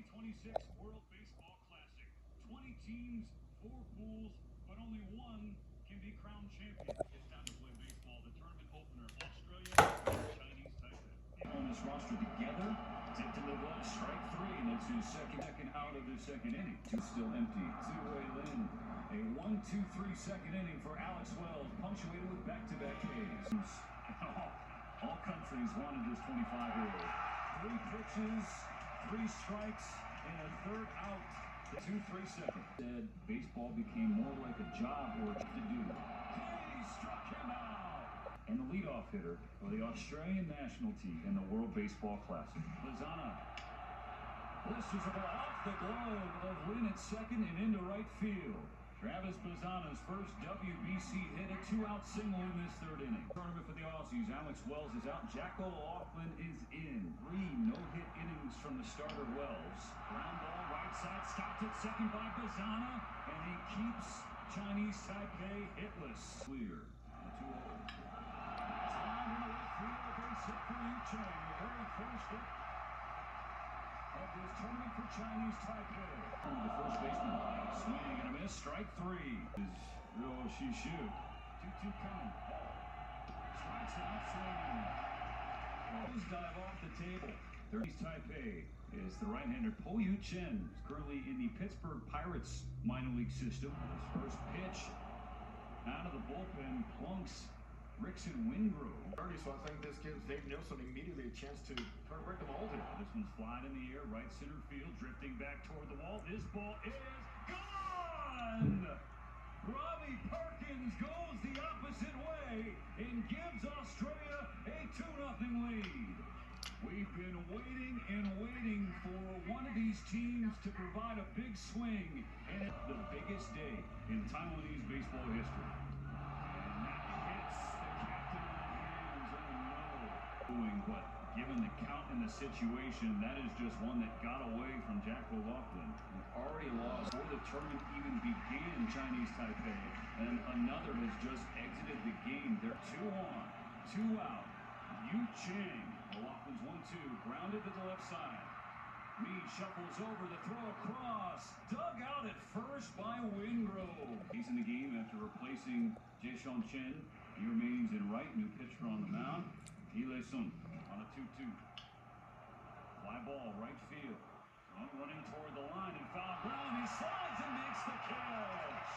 2026 World Baseball Classic. 20 teams, 4 pools, but only one can be crowned champion. It's time to play baseball. The tournament opener, Australia and Chinese Taipei. On this roster together, tipped in the glove, strike 3, and that's his second out of the second inning. Two still empty. Two-way Lin. A 1-2-3 second inning for Alex Wells, punctuated with back-to-back Ks. All countries wanted this 25-year-old. 3 pitches, 3 strikes, and a third out. 2-3 seconds. Said baseball became more like a job or to do. He struck him out. And the leadoff hitter for the Australian national team in the World Baseball Classic. Lozana blisters the ball off the glove of Lin at second and into right field. Travis Bazzana's first WBC hit, a 2-out single in this third inning. Tournament for the Aussies. Alex Wells is out. Jack O'Loughlin is in. 3 no-hit innings from the starter Wells. Ground ball right side, stopped at second by Bazzana, and he keeps Chinese Taipei hitless. Clear. 2-0. Time in the left field, base hit for Yu Chang. The very first hit of this tournament for Chinese Taipei. The first baseman, swinging and a miss, strike 3. Is real she shoot. 2-2 coming. Strikes out, swinging. Those dive off the table. Chinese Taipei is the right-hander Po Yu Chen, is currently in the Pittsburgh Pirates minor league system. His first pitch out of the bullpen plunks Rickson Wingrove. So I think this gives Dave Nilsson immediately a chance to try to break the mold here. This one's flying in the air, right center field, drifting back toward the wall. This ball is gone! Robbie Perkins goes the opposite way and gives Australia a 2-0 lead. We've been waiting and waiting for one of these teams to provide a big swing, and it's the biggest day in Taiwanese baseball history. But given the count in the situation, that is just one that got away from Jack O'Loughlin. Already lost before the tournament even began, Chinese Taipei, and another has just exited the game. They're 2 on, 2 out. Yu Chang, O'Loughlin's 1-2, grounded to the left side. Meade shuffles over, the throw across, dug out at first by Wingrove. He's in the game after replacing Jae-Sean Chen. He remains in right, new pitcher on the mound. Lee Sun on a 2-2. Fly ball, right field. Running toward the line and foul ground. He slides and makes the catch.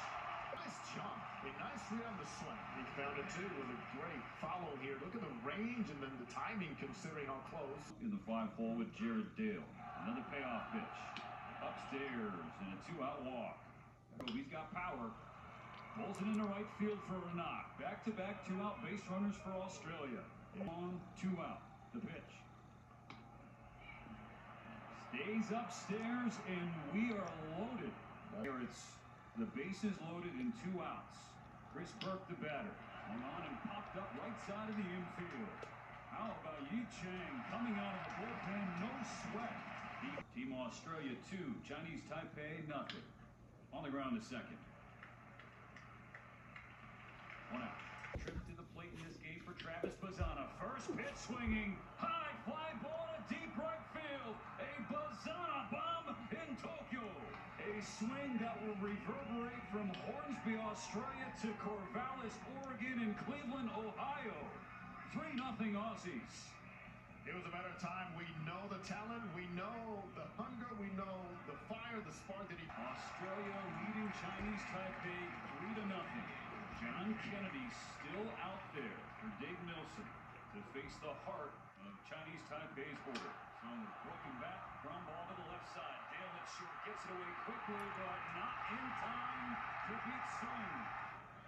Nice jump. A nice read on the swing. He found it too with a great follow here. Look at the range and then the timing considering how close. In the fly ball with Jared Dale. Another payoff pitch. Upstairs and a 2-out walk. He's got power. Pulls it into right field for a knock. Back-to-back 2-out base runners for Australia. On 2 out, the pitch. Stays upstairs, and we are loaded. Here it's the bases loaded in 2 outs. Chris Burke, the batter, hung on and popped up right side of the infield. How about Yu Chang coming out of the bullpen, no sweat. Team Australia 2, Chinese Taipei 0. On the ground to second. 1 out. Trip to the plate in this game for Travis Bazzana. First pitch swinging, high fly ball to deep right field. A Bazzana bomb in Tokyo. A swing that will reverberate from Hornsby, Australia to Corvallis, Oregon, and Cleveland, Ohio. 3-0 Aussies. It was a matter of time. We know the talent, we know the hunger, we know the fire, the spark that he... Australia leading Chinese Taipei 3-0. John Kennedy still out there for Dave Nilsson to face the heart of Chinese Taipei's order. So broken back, ground ball to the left side. Dale at short, gets it away quickly, but not in time to beat Sun.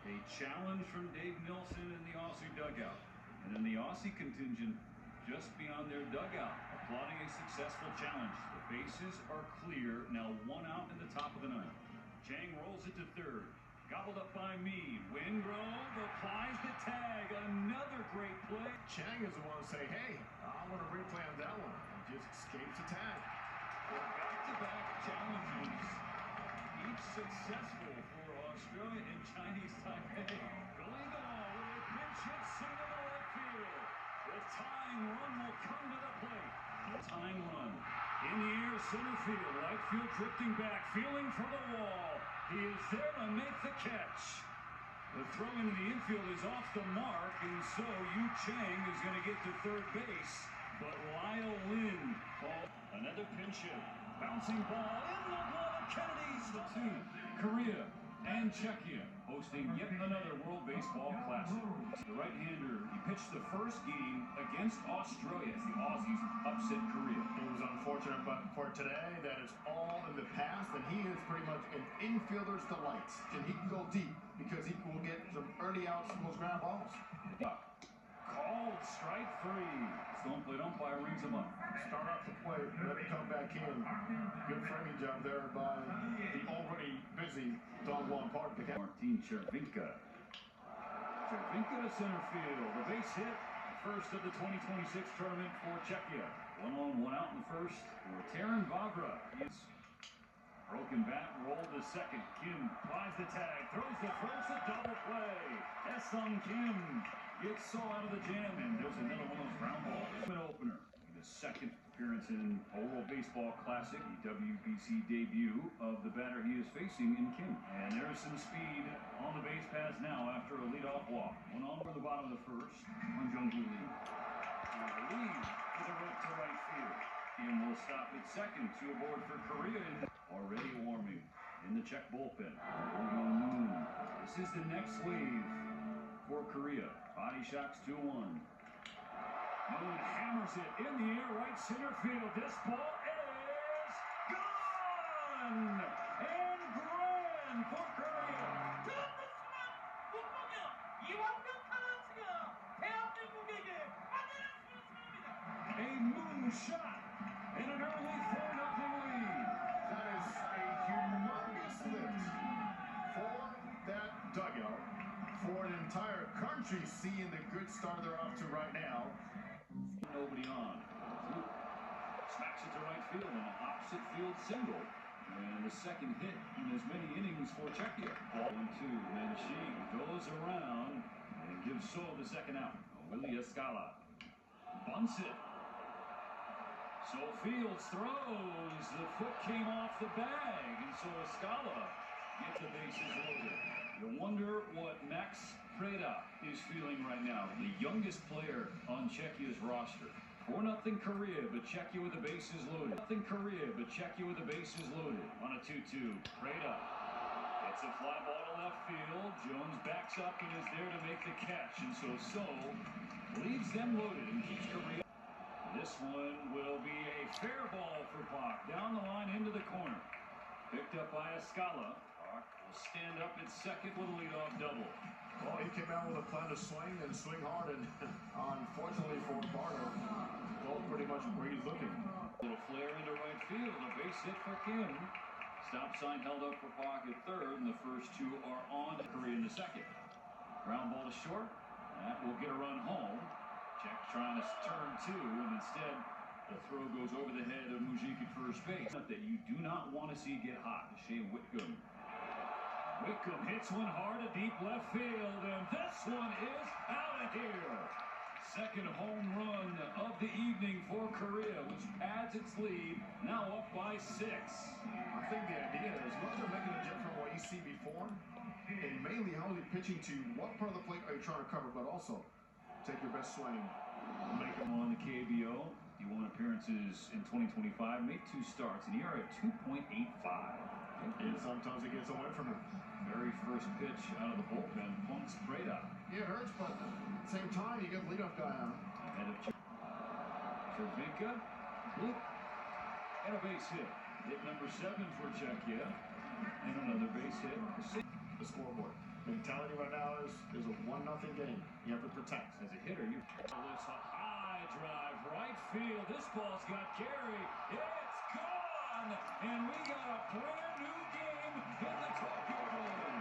A challenge from Dave Nilsson in the Aussie dugout. And then the Aussie contingent just beyond their dugout, applauding a successful challenge. The bases are clear, now 1 out in the top of the 9th. Chang rolls it to third. Gobbled up by Meade. Wingrove applies the tag. Another great play. Chang is the one to say, hey, I want to replay on that one. He just escapes the tag. Back-to-back challenges. Each successful for Australia and Chinese Taipei. Going the ball with a pinch hit single to right field. The tying run will come to the plate. The tying run. In the air, center field. Right field drifting back, feeling for the wall. He is there to make the catch. The throw into the infield is off the mark, and so Yu Chang is going to get to third base. But Lyle Lynn, another pinch hit. Bouncing ball in the glove of Kennedy. The two, Korea and Czechia hosting yet another World Baseball Classic. The right-hander, he pitched the first game against Australia as the Aussies upset Korea. It was unfortunate, but for today, that is all in the past, and he is pretty much an infielder's delight. And he can go deep because he will get some early outs from those ground balls. Called strike free. Stone plate umpire rings him up. Start off the plate, let it come back in. Good framing job there by the already busy Dongwon Park. Martin Chervinka. Chervinka to center field. The base hit. First of the 2026 tournament for Czechia. 1 on, 1 out in the first for Taran Vavra. Broken bat, rolled to second. Kim flies the tag, throws the first, a double play. Esung Kim gets so out of the jam, and there's another one of those ground balls. An opener. The second appearance in a World Baseball Classic, the WBC debut of the batter he is facing in Kim. And there's some speed on the base paths now after a leadoff walk. 1 on for the bottom of the first. On Jung Lee. Lee with a rope to right field. Kim will stop at second. 2 aboard for Korea. Already warming in the Czech bullpen. Moon. This is the next wave for Korea. Body shocks 2-1. Moon hammers it in the air, right center field. This ball is gone! And grand for Korea. A Moon shot and an early 4-0 lead. That is a humongous lift for that dugout, for an entire country seeing the good start they're off to right now. Nobody on. Smacks it to right field and an opposite field single. And the second hit in as many innings for Czechia. Ball 1-2, and she goes around and gives So the second out. Willie Escala bunts it. So Fields throws. The foot came off the bag, and so Escala gets the bases loaded. You wonder what Max Preda is feeling right now, the youngest player on Czechia's roster. 4-0 Korea, but Czechia with the bases loaded. Nothing Korea, but Czechia with the bases loaded. On a 2-2, Preda gets a fly ball to left field. Jones backs up and is there to make the catch, and so leaves them loaded and keeps Korea. This one will be a fair ball for Park. Down the line into the corner. Picked up by Escala. Park will stand up at second with a leadoff double. Well, he came out with a plan to swing and swing hard, and unfortunately for Barter, goal pretty much where he's looking. Little flare into right field. A base hit for Kim. Stop sign held up for Park at third, and the first 2 are on Korea in the second. Ground ball to short. That will get a run home. Czech trying to turn 2, and instead the throw goes over the head of Mujik at first base. That you do not want to see get hot. Shea Whitcomb. Whitcomb hits one hard to deep left field, and this one is out of here. Second home run of the evening for Korea, which adds its lead, now up by 6. I think the idea is rather making a jump from what you see before, and mainly how is he pitching to what part of the plate are you trying to cover, but also take your best swing. Make him on the KBO. He won appearances in 2025, made 2 starts, and ERA at 2.85. And sometimes it gets away from him. Very first pitch out of the bullpen, punks Preda. Yeah, it hurts, but at the same time, you get the leadoff guy on. Ahead of Chervinka, loop, and a base hit. Hit number 7 for Czechia, and another base hit. The scoreboard. Mentality right now is a 1-0 game. You have to protect. As a hitter, you this a high drive, right field. This ball's got carry. It's gone, and we got a brand new game in the Tokyo Dome.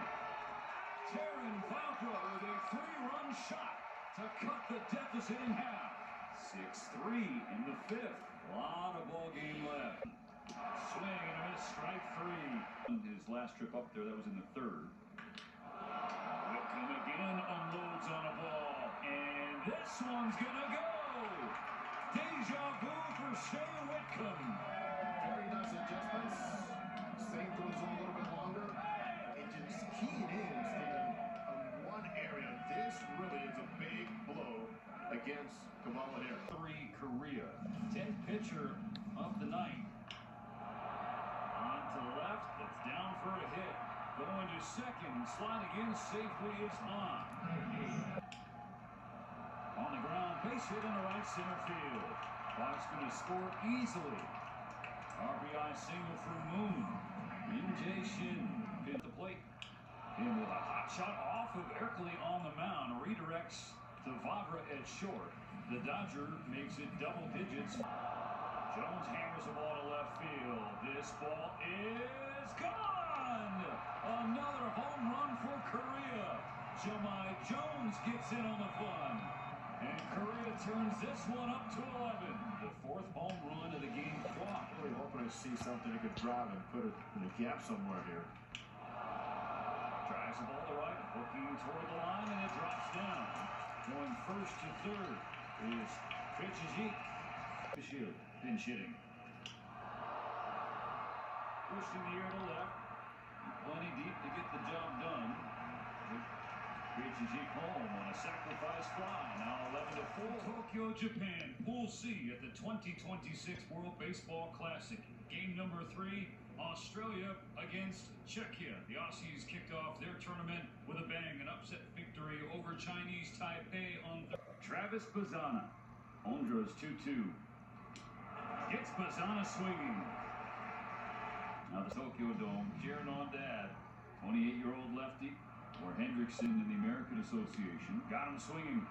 Taran Vavra with a 3-run shot to cut the deficit in half. 6-3 in the 5th. A lot of ball game left. Swing and a miss, strike 3. His last trip up there, that was in the 3rd. Whitcomb again unloads on a ball, and this one's gonna go. Deja vu for Shea Whitcomb. Very nice pitcher of the night. On to the left, it's down for a hit. Going to second, sliding in safely is Hahn. On the ground, base hit into right center field. Clock's going to score easily. RBI single for Moon. Min-Jae Shin hit the plate. And with a hot shot off of Erkley on the mound, redirects to Vavra at short. The Dodger makes it double digits. Jones hammers the ball to left field. This ball is gone! Another home run for Korea. Jahmai Jones gets in on the fun. And Korea turns this one up to 11. The fourth home run of the game clock. Really hoping to see something he could drive and put it in a gap somewhere here. Drives the ball to right, hooking toward the line, and it drops down. Going first to third is Fitchie. Pinch hitting. Pushed in the air to left. Plenty deep to get the job done. Fitchie home on a sacrifice fly. Now 11-4. Tokyo, Japan. Pool C at the 2026 World Baseball Classic. Game number 3. Australia against Czechia. The Aussies kicked off their tournament with a bang, an upset victory over Chinese Taipei on Travis Bazzana. Honduras 2-2. Gets Bazzana swinging. Now the Tokyo Dome, cheering on Dad. 28-year-old lefty, or Hendrickson in the American Association. Got him swinging.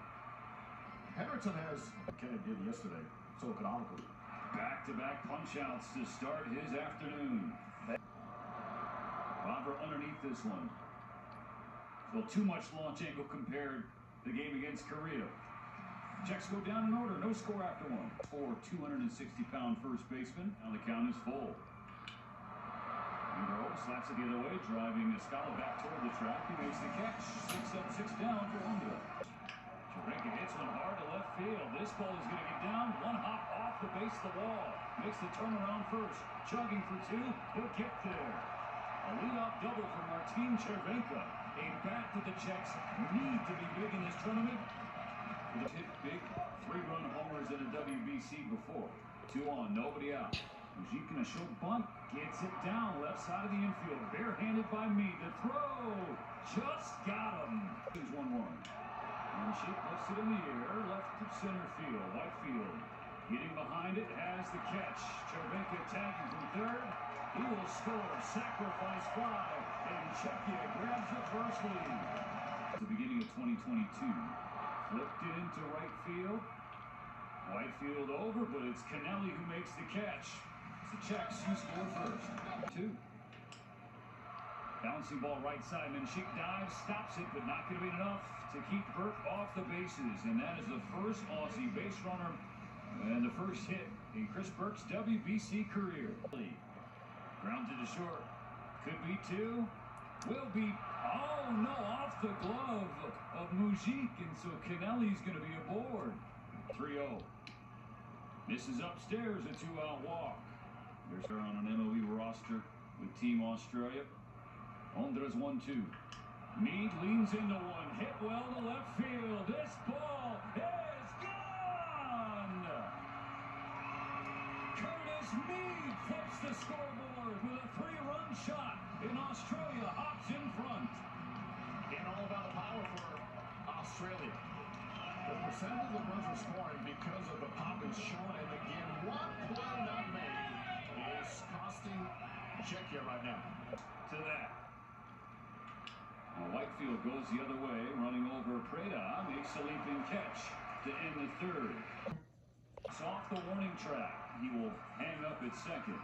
Hendrickson has, Kennedy did yesterday, so economical. Back-to-back punch-outs to start his afternoon. Vavra underneath this one. Well, too much launch angle compared to the game against Korea. Czechs go down in order, no score after one. For 260-pound first baseman, now the count is full. Monroe slaps it the other way, driving Escala back toward the track. He makes the catch. 6 up, 6 down for Honduras. Cervenka hits one hard to left field. This ball is going to get down. One hop off the base of the wall. Makes the turnaround first. Chugging for 2. He'll get there. A leadoff double for Martin Cervenka. A bat that the Czechs need to be big in this tournament. They've hit big 3-run homers in the WBC before. 2 on, nobody out. Mujic in a short bunt. Gets it down left side of the infield. Barehanded by me. The throw. Just got him. There's 1-1. And she lifts it in the air, left to center field, Whitefield. Getting behind it, has the catch. Cervenka tagging from third. He will score. Sacrifice fly. And Czechia grabs the first lead. At the beginning of 2022. Flipped it into right field. Whitefield over, but it's Kennelly who makes the catch. It's the Czechs who score first. 2. Bouncing ball right side. Mujic dives, stops it, but not going to be enough to keep Burke off the bases. And that is the first Aussie base runner and the first hit in Chris Burke's WBC career. Grounded to short. Could be 2. Will be, oh no, off the glove of Mujic. And so Kennelly's going to be aboard. 3-0. Misses upstairs, a 2-out walk. They're on an MLB roster with Team Australia. Honduras 1-2. Meade leans into one. Hit well to left field. This ball is gone! Curtis Meade flips the scoreboard with a 3-run shot. And Australia hops in front. Getting all about the power for Australia. The percentage of runs are scoring because of the pop is shown, and again, 1 play not made is costing Czechia right now. To that. Whitefield goes the other way, running over Preda, makes a leaping catch to end the third. It's off the warning track. He will hang up at second.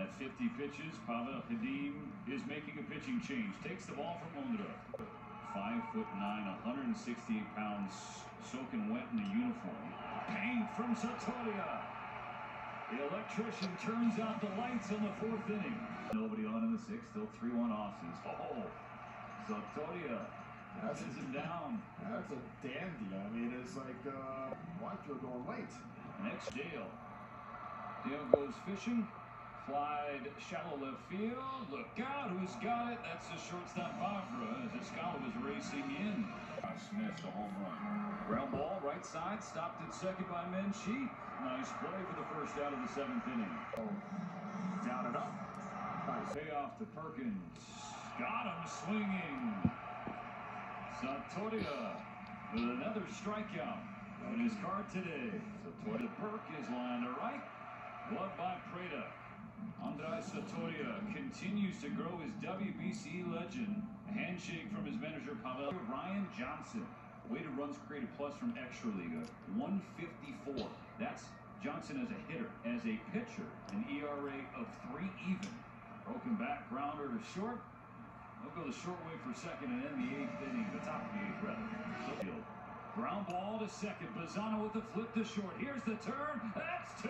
At 50 pitches, Pavel Hadim is making a pitching change. Takes the ball from Honduras. 5'9", 168 pounds, soaking wet in the uniform. Paint from Satoria. The electrician turns out the lights in the 4th inning. Nobody on in the 6th, still 3-1 Aussies. Oh, Satoria sends him down. That's a dandy. I mean, it's like Whitefield going late. Next, Dale. Dale goes fishing. Flied shallow left field. Look out, who's got it? That's the shortstop Bafra as Escala was racing in. Smith's a home run. Ground ball, right side, stopped at second by Menchie. Nice play for the first out of the seventh inning. Down and up. Nice. Payoff to Perkins. Got him swinging. Sartoria with another strikeout on his card today. Sartoria Perk is lined to right. Glove by Preda. Andres Sartoria continues to grow his WBC legend. A handshake from his manager, Pavel. Ryan Johnson. Weighted runs created plus from Extra Liga, 154. That's Johnson as a hitter. As a pitcher, an ERA of 3 even. Broken back grounder to short. They'll go the short way for second and end the 8th inning. The top of the 8th, rather. Field. Ground ball to second. Bazzano with the flip to short. Here's the turn. That's 2.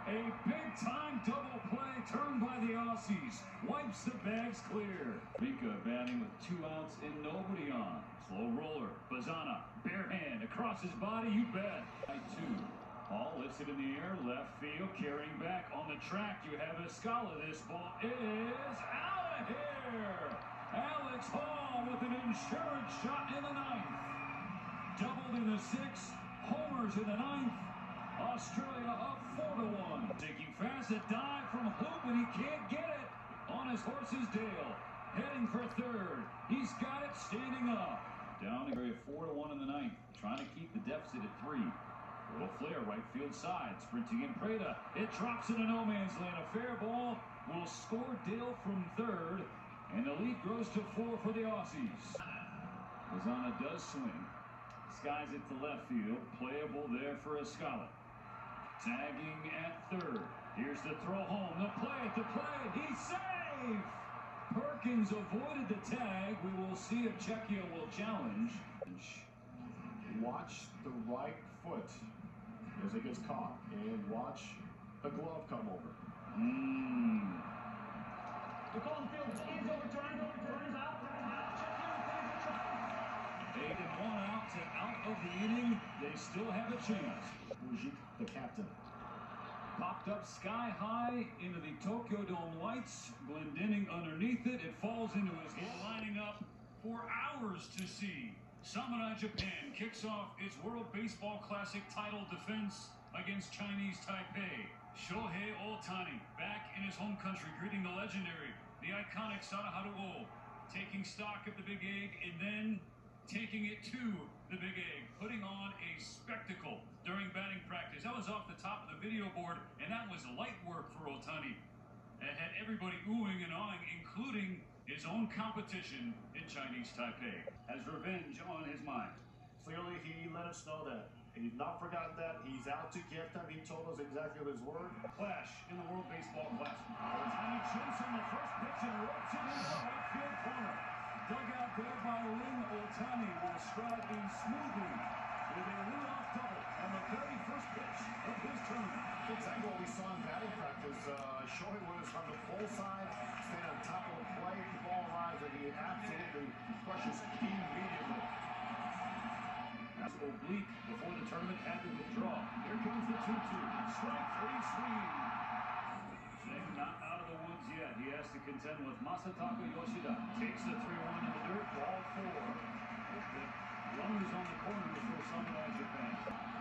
A big-time double play turned by the Aussies. Wipes the bags clear. Mika batting with 2 outs and nobody on. Slow roller. Bazzana. Bare hand. Across his body. You bet. 2. Ball lifts it in the air. Left field. Carrying back on the track. You have Escala. This ball is out of here. Alex Hall with an insurance shot in the 9th. Doubled in the 6th. Homers in the 9th. Australia up 4-1. Taking fast, a dive from Hoop, and he can't get it on his horse's tail. Heading for third. He's got it standing up. Down to 4-1 in the 9th. Trying to keep the deficit at 3. Little flare, right field side. Sprinting in Preda. It drops into no man's land. A fair ball will score Dale from third. And the lead grows to 4 for the Aussies. Bazzana does swing. Skies it to left field. Playable there for Escala. Tagging at third. Here's the throw home. The play at the plate. He's safe. Perkins avoided the tag. We will see if Czechia will challenge. Watch the right foot as it gets caught, and watch the glove come over. The call in the field is overturned out. 8 and 1 out of the inning. They still have a chance. The captain. Popped up sky high into the Tokyo Dome lights. Glendenning underneath it. It falls into his hand. Lining up for hours to see. Samurai Japan kicks off its World Baseball Classic title defense against Chinese Taipei. Shohei Ohtani back in his home country, greeting the legendary, the iconic Sadaharu, taking stock of the Big Egg and then taking it to the Big Egg, putting on a spectacle during batting practice. That was off the top of the video board, and that was light work for Ohtani. It had everybody oohing and awing, including his own competition in Chinese Taipei. Has revenge on his mind. Clearly, he let us know that he's not forgotten that. He's out to get them. He told us exactly his word. Clash in the World Baseball Classic. Ohtani chins on the first pitch and ropes it into the right field corner. Dug out there by Lin. Ohtani will stride in smoothly with a leadoff double on the very first pitch of his tournament. Exactly what we saw in batting practice. Shohei was on the full side, staying on top of the plate. The ball arrives, and he absolutely crushes immediately. That's oblique before the tournament had to withdraw. Here comes the 2-2. Strike 3 swing. Snake not out of the woods yet. He has to contend with Masataka Yoshida. Takes the 3-1 in the dirt. Ball 4. The runners on the corners for Samurai Japan.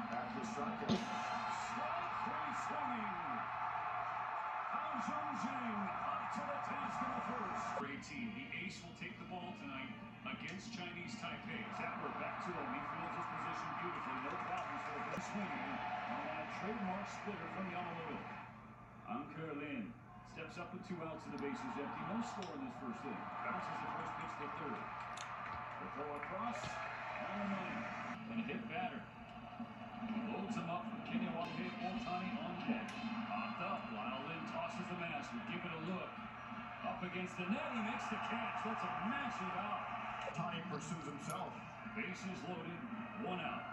Back to strike. Strike 3 swinging. Hao Junjing up to the task in the first. Great team. The ace will take the ball tonight against Chinese Taipei. Zapper back to him. He fields his position beautifully. No problems for the first swinging on that trademark splitter from Yamamoto. Anker Lin steps up with 2 outs and the bases empty. No score in this first inning. Bounces the first pitch to third. The throw across. On the money. And a hit batter. Loads him up from Kenya Wake. Ohtani on deck. Popped up while Lin tosses the mask. We'll give it a look. Up against the net. He makes the catch. That's a massive out. Ohtani pursues himself. Bases loaded. 1 out.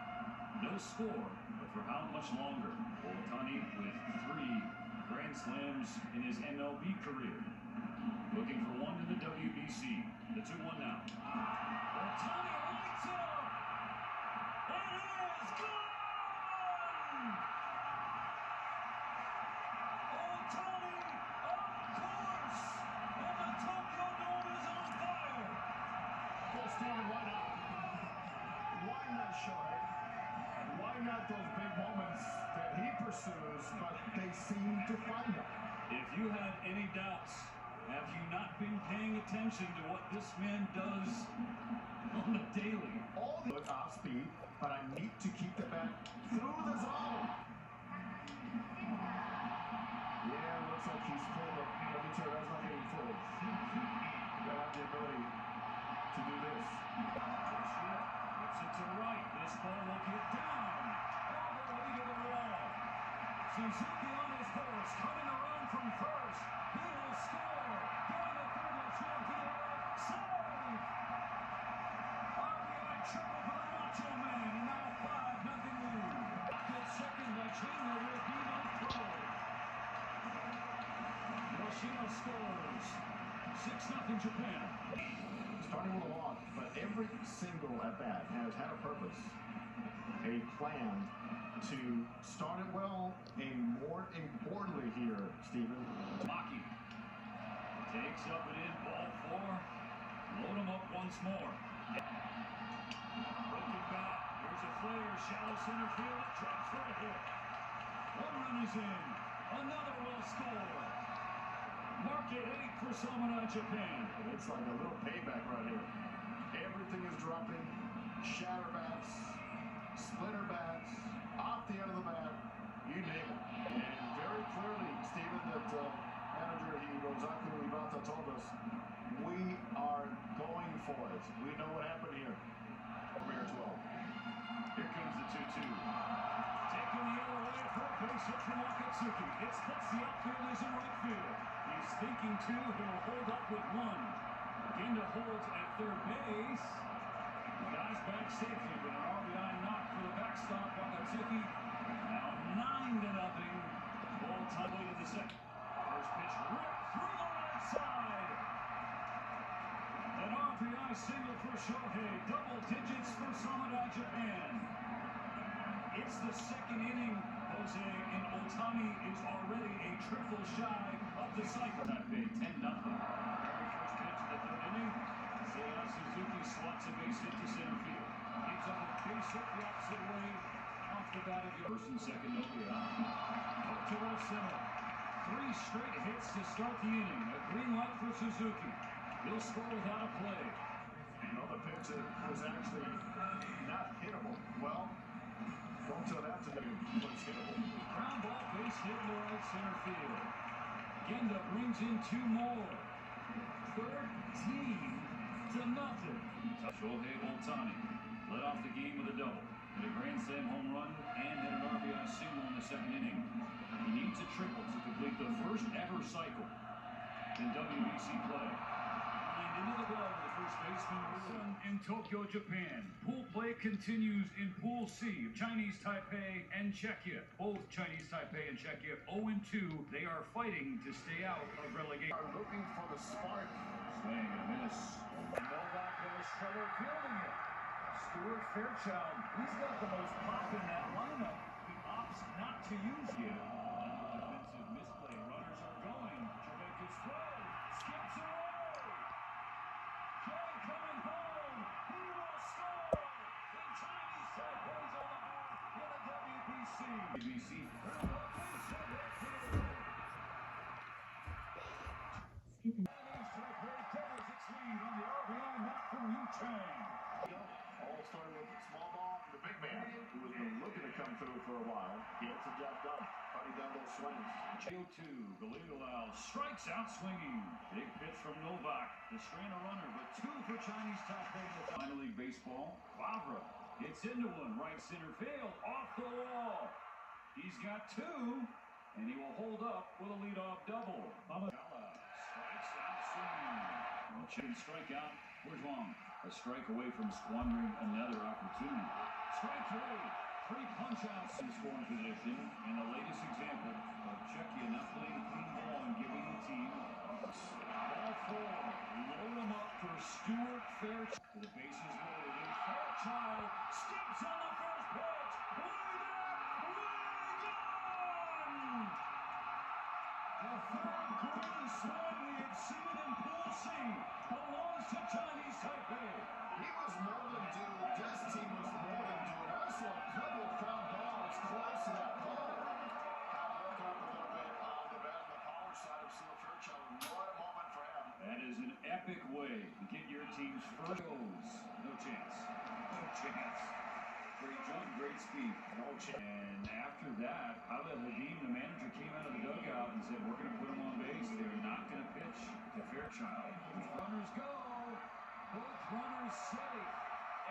No score, but for how much longer? Ohtani with 3 Grand Slams in his MLB career. Looking for 1 in the WBC. The 2-1 now. Ohtani lights up! It is gone! Ohtani! got those big moments that he pursues, but they seem to find them. If you have any doubts, have you not been paying attention to what this man does on the daily? All the off speed, but I need to keep the bat through the zone. Yeah, looks like he's full of. Let me tell you, that's not getting full. You have the ability to do this. Puts it to right. This ball will get down all the way to the wall. Suzuki on his horse, coming around from first. He will score. Going to third, he'll jam to the right side. RBI triple for the Macho Man, and now 5-0 lead. At second, Machino will be on throw. Yoshino scores. 6-0 Japan. Starting with a walk, but every single at bat has had a purpose, a plan to start it well, and more importantly here, Stephen. Maki takes up and in, ball 4. Load him up once more. Broken bat. Here's a flare. Shallow center field. It drops for a hit. 1 run is in. Another will score. Market 8 for Samurai Japan. It's like a little payback right here. Everything is dropping. Shatter bats, splitter bats, off the end of the bat, you name it. And very clearly, Stephen, that manager Hirozaku Ibata told us, we are going for it. We know what happened here. Over here 12. Here comes the 2-2. Taking the other way for a base hit from Wakatsuki. It splits the outfielders in right field. He's thinking 2. He'll hold up with 1. Genda holds at third base. The guy's back safely, but an RBI knock for the backstop. Wakatsuki now 9-0. Ball time to the second. First pitch ripped through the right side. An RBI single for Shohei. Double digits for Samurai Japan. It's the second inning, Jose, and Otani is already a triple shy of the cycle. Taipei 10-0. Very first pitch of the third inning. Seiya Suzuki slots a base hit to center field. Gives up a base hit the opposite way off the bat of the first and second. Nobody out. Up to left center. 3 straight hits to start the inning. A green light for Suzuki. He'll score without a play. You know, the pitch was actually not hittable. Well, don't tell that to me what's hittable. Ground ball, base hit to right center field. Genda brings in 2 more. 13-0. Shohei Otani led off the game with a double. Hit a grand slam home run and hit an RBI single in the second inning. He needs a triple to complete the first ever cycle in WBC play. And into the glove of the first baseman in Tokyo, Japan. Pool play continues in Pool C. Chinese Taipei and Czechia. Both Chinese Taipei and Czechia 0-2. They are fighting to stay out of relegation. Are looking for the spark. Swing and a miss. Novak has trouble fielding it. Stuart Fairchild, he's got the most pop in that lineup. He opts not to use it. Defensive misplay. Runners are going. Jamaica's throw. Skips away. Jay coming home. He will score. The Chinese Taipei's on the mark in the WBC. WBC. On the RBI knock from Yu Chang. All started with small ball, the big man, who has been looking to come through for a while. He gets the job done, fighting down those swings. 2-2, Galileo strikes out swinging. Big pitch from Novak. The strand a runner, but 2 for Chinese Taipei in the minor league baseball. Favre hits into one, right center field, off the wall. He's got 2, and he will hold up with a leadoff double. Amagala strikes out swinging. Well, chicken strikeout. Where's Wong? A strike away from squandering another opportunity. Strike 3. 3 punch-outs in scoring position, and the latest example of Czechia not playing clean ball and giving the team ball 4. Load him up for Stuart Fairchild. The bases loaded, and Fairchild steps on the first pitch. Way back, way gone! The third green swing we had seen in Pool C belongs to Chinese Taipei. He was more than due. This team was more than due. And also a couple foul balls. was close to that ball. Woke up a little bit on the bad and the power side of Seal Fairchild. What a moment for him. That is an epic way to get your team's first goals. No chance. No chance. Great jump, great speed. No chance. And after that, Khaled Hadim, the manager, came out of the dugout and said, we're going to put him on base. They're not going to pitch to Fairchild. Runners go. Both runners safe.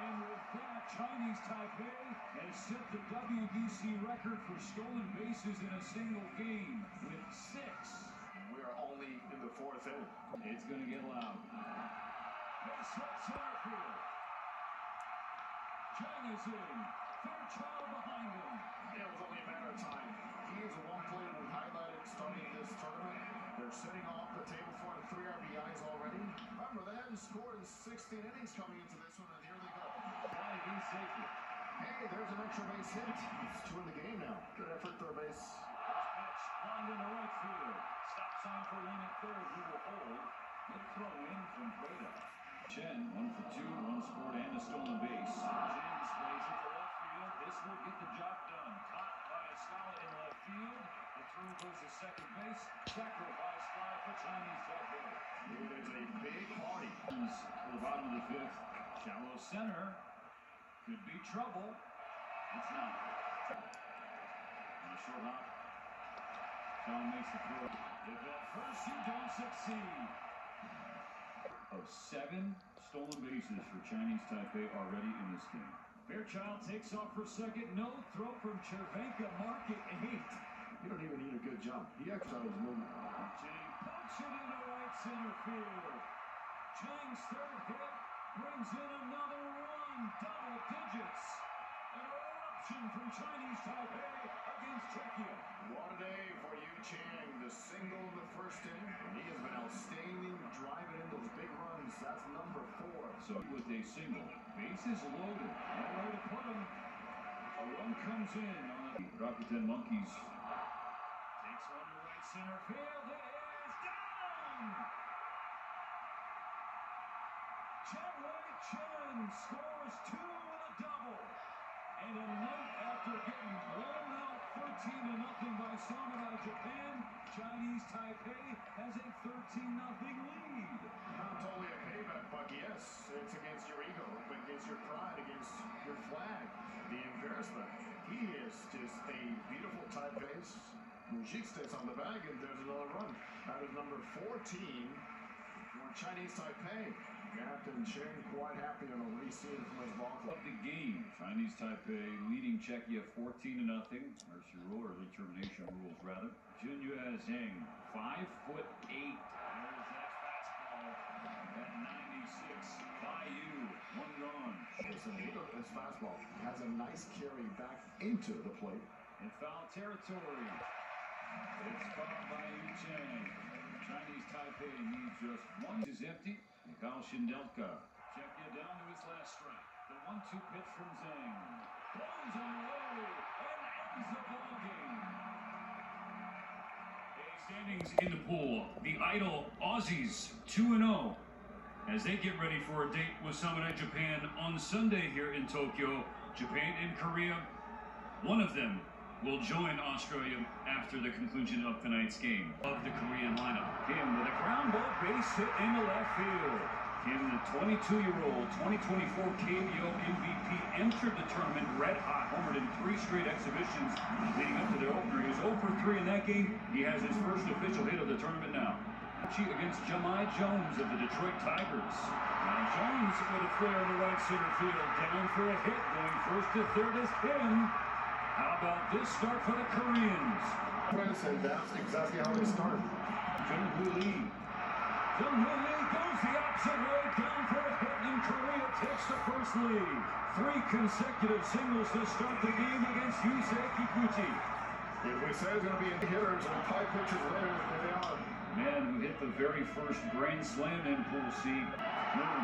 And with that, Chinese Taipei has set the WBC record for stolen bases in a single game with 6. We are only in the 4th inning. It's going to get loud. Base hit center field. China's in. Fairchild behind him. It was only a matter of time. He is one player we've highlighted starting this tournament. They're sitting off the table for 3 RBIs already. Remember, they hadn't scored in 16 innings coming into this one, and here they go. Safety. Hey, there's an extra base hit. It's 2 in the game now. Good effort, third base. Pitch lined into right field. Stop sign for Lane at third. He will hold. Good throw in from Prada. Chen, 1 for 2, 1 scored and a stolen base. Chen displays it to left field. This will get the job done. Caught by Escala in left field. The throw goes to second base. Sacrifice fly for Chinese Taipei. It is a big party. To the bottom of the 5th. Shallow center. Could be trouble. It's not. On a short hop. Sean makes the throw. If at first you don't succeed. Of 7 stolen bases for Chinese Taipei already in this game. Fairchild takes off for second. No throw from Chervenka. Mark at 8. You don't even need a good jump. He actually was moving. Chang pokes it into right center field. Chang's third hit brings in another run. Double digits. An eruption from Chinese Taipei against Czechia. What a day for Yu Chang. The single in the first inning. He has been outstanding, driving in those big runs. That's number 4. So with a single, bases loaded. Nowhere to put him. A run comes in on the Rakuten Monkeys. Takes one to right center field. It is down. Chen-Wei Chen scores 2 with a double. And a night after getting blown out 13-0 by Samurai Japan, Chinese Taipei has a 13-0 lead. Not only a payback, but yes, it's against your ego, against your pride, against your flag. The embarrassment. He is just a beautiful Taipei's. Mujik stays on the bag, and there's another run. That is number 14 for Chinese Taipei. Captain Chen quite happy on what he's seen from his ball club. Of the game, Chinese Taipei leading Czechia 14-0. Mercy rule, or early termination rules rather. Junyue Zheng, 5'8". There's that fastball at 96. Yu, 1 gone. It's a hit of his fastball. Has a nice carry back into the plate. In foul territory. It's fouled by Yu Chang. Chinese Taipei needs just 1. Is empty. Mikhail Shindelka. Czechia down to his last strike. The 1-2 pitch from Zhang. Blows away and ends the ball game. Standings in the pool. The idle Aussies 2-0 as they get ready for a date with Samurai Japan on Sunday here in Tokyo. Japan and Korea. One of them will join Australia after the conclusion of tonight's game. Of the Korean lineup. Kim with a ground ball base hit into left field. Kim, the 22-year-old 2024 KBO MVP, entered the tournament red hot, homered in 3 straight exhibitions leading up to their opener. He was 0 for 3 in that game. He has his first official hit of the tournament now. Against Jamai Jones of the Detroit Tigers. Now Jones with a flare in the right center field. Down for a hit. Going first to third is Kim. How about this start for the Koreans? And that's exactly how they started. Jung-Hoo Lee. Jung-Hoo Lee goes the opposite way, down for a hit, and Korea takes the first lead. 3 consecutive singles to start the game against Yusei Kikuchi. If we say it's going to be hitters and 5 pitchers later, there they are. Man who hit the very first grand slam in Pool C. Moon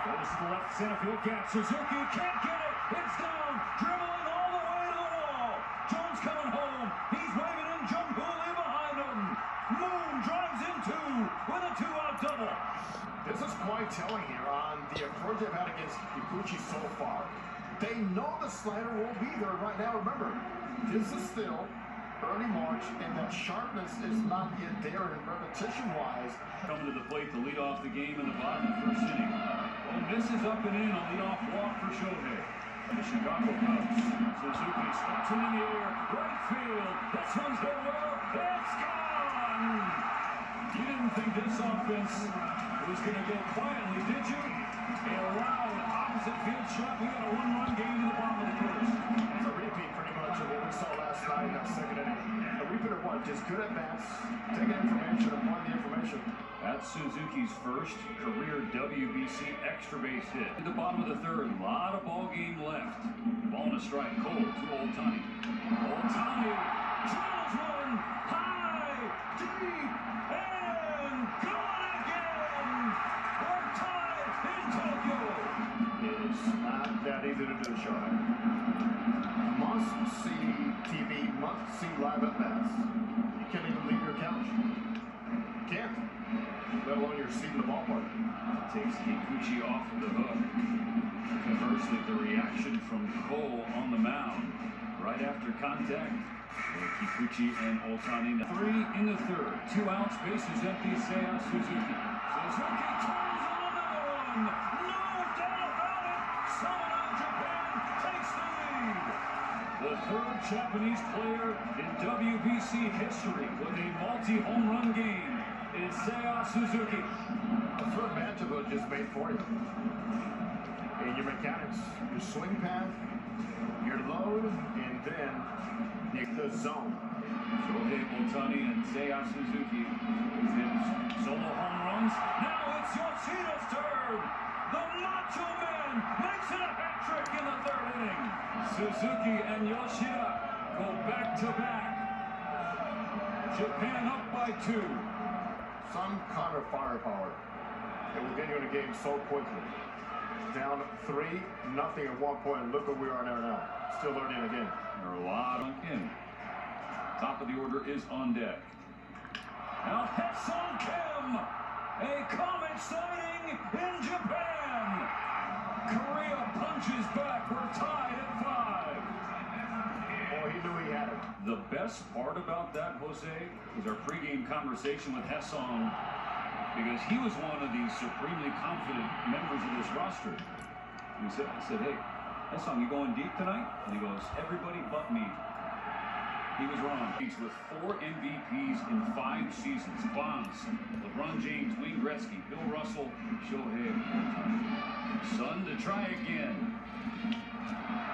goes to the left center field gap. Suzuki can't get it. It's down. Dribbling all the way to the wall. Jones coming home. He's waving in. Jung-Hoo Lee behind him. Moon drives in 2 with a 2-out double. This is quite telling here on the approach they've had against Kikuchi so far. They know the slider will be there right now. Remember, This is still early March, and that sharpness is not yet there in repetition-wise. Coming to the plate to lead off the game in the bottom of the first inning. Well, misses up and in, a leadoff walk for Shohei. The Chicago Cubs. Suzuki stops it in the air, right field. This one's been well. It's gone! You didn't think this offense was going to go quietly, did you? A loud opposite field shot. We got a one-run game in the bottom of the first. It's a repeat pretty much of what we saw last night in that second inning. A repeat of what? Just good at-bats, taking information, applying the information. That's Suzuki's first career WBC extra base hit. At the bottom of the third, a lot of ball game left. Ball and a strike, Cole to Ohtani. Ohtani drills one high, deep, and gone again. We're tied in Tokyo. It's not that easy to do, Sean. Must-see TV, must-see live at-bats. You can't even leave your couch. Can't. Let alone your seat in the ballpark. Takes Kikuchi off the hook. Conversely, the reaction from Cole on the mound right after contact. Kikuchi and Ohtani. 3 in the third. 2 outs, bases empty. Seiya Suzuki. Suzuki turns on another one. No doubt about it. Samurai Japan takes the lead. The third Japanese player in WBC history with a multi-home run game is Seiya Suzuki. The third match of those just made for you. And your mechanics, your swing path, your load, and then the zone. Shohei Ohtani and Seiya Suzuki hit solo home runs. Now it's Yoshida's turn. The Macho Man makes it a hat trick in the third inning. Suzuki and Yoshida go back to back. Japan up by 2. Some kind of firepower that will get you in a game so quickly. Down 3-0 at one point, and look where we are now. Still learning the game. There are a lot on Kim. Top of the order is on deck. Now Haesung Kim, a comet sighting in Japan. Korea punches back. We're tied at 5. Boy, he knew he had it. The best part about that, Jose, was our pregame conversation with Haesung, because he was one of the supremely confident members of this roster. I said, hey, Haesung, you going deep tonight? And he goes, everybody but me. He was wrong. He's with 4 MVPs in 5 seasons. Bonds, LeBron James, Wayne Gretzky, Bill Russell, Shohei Ohtani. Son to try again.